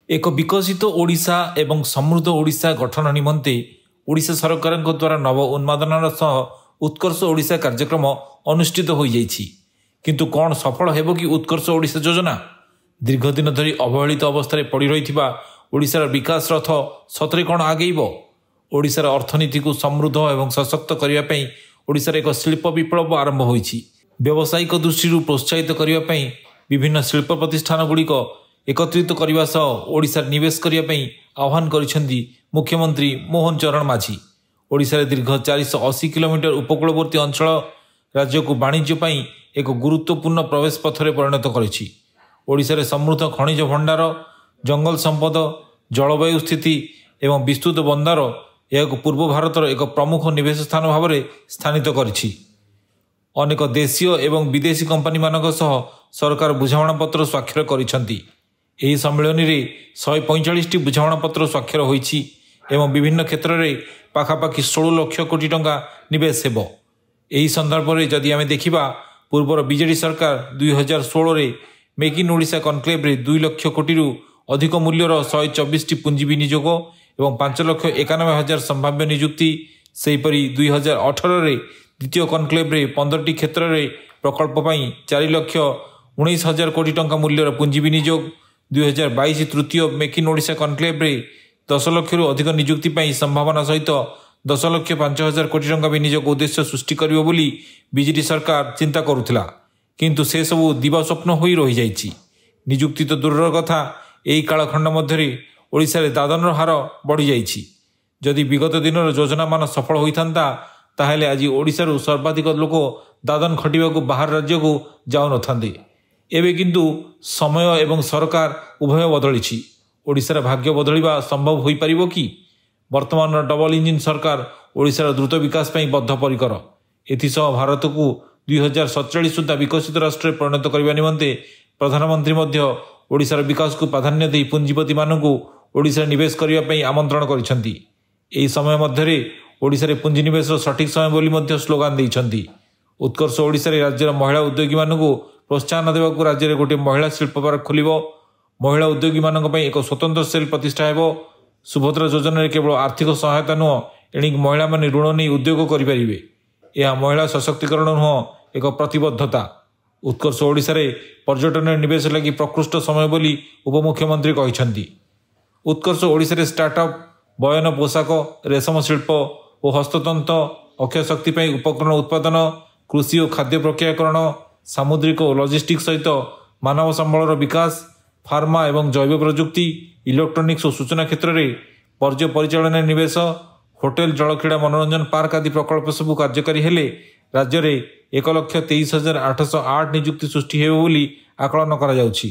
एक विकसित ओडिशा एवं समृद्ध ओडिशा गठन निमंते ओडिशा सरकार द्वारा नव उन्मादनार सह उत्कर्ष ओडिशा कार्यक्रम अनुष्ठित हो जाइछि। किंतु कौन सफल हेबो कि उत्कर्ष ओडिशा योजना? दीर्घ दिन धरी अवहेलित अवस्था पड़ी रही ओडिशार विकास रथ सतरे कौन आगेब? ओडिशार अर्थनीति को समृद्ध एवं सशक्त करने ओडिशार एक शिल्प विप्लव आरंभ होइछि। व्यावसायिक दृष्टि प्रोत्साहित करने विभिन्न शिल्प प्रतिष्ठान गुड़िक एकत्रित करने सह ओडिशार निवेश करने आह्वान करिसेंती मुख्यमंत्री मोहन चरण माझी। ओडिशार दीर्घ 480 किलोमीटर उपकूलवर्ती अंचल राज्य को वाणिज्य एक गुरुत्वपूर्ण प्रवेश पथरे परिणत करिछि। ओडिशार समृद्ध खनिज भंडार, जंगल संपद, जलवायु स्थिति एवं विस्तृत बंदार यह पूर्व भारतर एक प्रमुख निवेश स्थान भाव में स्थानित करिछि। अनेक देशीय एवं विदेशी कंपनी मानक सह सरकार बुझामणा पत्र स्वाक्षर करिसेंती। एही सम्मेलन में 145 बुझामणा पत्र स्वाक्षर होइछि एवं विभिन्न क्षेत्र में पाखापाखि 16 लाख कोटी टंका निवेश हेबो। एही संदर्भ में जदि आमे देखिबा पूर्वर बीजेडी सरकार 2016 रे मेक इन ओडिशा कनक्लेव रे 2 लाख कोटी रु अधिक मूल्यर 124 पुंजी विनियोग एवं 5,91,000 संभाव्य नियुक्ति। सेहीपरि 2018 रे द्वितीय कनक्लेव रे 15टी क्षेत्र में प्रकल्प 4,19,000 कोटी टंका मूल्यर पुंजी विनियोग। 2022 तृतीय मेक इन ओडिशा कनक्लेव रे 10 लाख रु अधिक नियुक्ति संभावना सहित 10,05,000 कोटी टंका विनियोग उद्देश्य सृष्टि करियो बोली बीजेडी सरकार चिंता करुथिला। किंतु से सबू दिवा स्वप्न होई रही जाइछि। नियुक्ति तो दूरर कथा, एही कालखंड मध्यरे ओडिशारे दादनर हार बढ़ी जाइछि। जदि विगत दिनर योजना मान सफल होइथांता ताहेले आज ओडिशारू सर्वाधिक लोक दादन खटिबाकू बाहर राज्य को जाउ नथांते। एबे किंतु समय एवं सरकार उभय बदलिछि। ओडिशार भाग्य बदलिबा संभव होई परिबो कि? वर्तमान डबल इंजिन सरकार ओडिशार द्रुत विकास पई बद्धपरिकर। एथिसह भारत को 2047 सुधा विकसित राष्ट्र परिणत करने निमंते प्रधानमंत्री मध्य ओडिशार विकास को प्राधान्य दे पुंजीपति मानकू ओडिशा निवेश करने आमंत्रण करिसेंती। एही समय मध्यरे ओडिशारे पुंजीनिवेश सठिक समय बोली मध्य स्लोगान देइछंती। उत्कर्ष ओडिशार राज्यर महिला उद्योगी मानकू प्रोत्साहन देवाकू राज्य में गोटे महिला शिल्प पार्क खोलिबो। महिला उद्योगी मानक पई एक स्वतंत्र सेल प्रतिष्ठा हेबो। सुभद्रा योजना केवल आर्थिक सहायता नुह, एणिक महिला माने ऋण नहीं उद्योग करिपारिबे। यह महिला सशक्तिकरण नुह, एक प्रतिबद्धता। उत्कर्ष ओडिशार पर्यटन निवेश लगी प्रकृष्ट समय बोली उपमुख्यमंत्री कहिसेंती। उत्कर्ष ओडिशार स्टार्टअप, बयन पोशाक, रेशम शिल्प और हस्ततंत्र, अक्षय शक्ति उपकरण उत्पादन, कृषि और खाद्य प्रक्रियाकरण, सामुद्रिक और लॉजिस्टिक्स सहित मानव संबलर विकास, फार्मा एवं जैव प्रजुक्ति, इलेक्ट्रोनिक्स और सूचना क्षेत्र में पर्य परिचालन निवेश, होटेल, जलक्रीड़ा, मनोरंजन पार्क आदि प्रकल्प सबू कार्यकारी हेले राज्य में 1,23,808 नियुक्ति सृष्टि हेबो बोली आकलन करा जाउछि।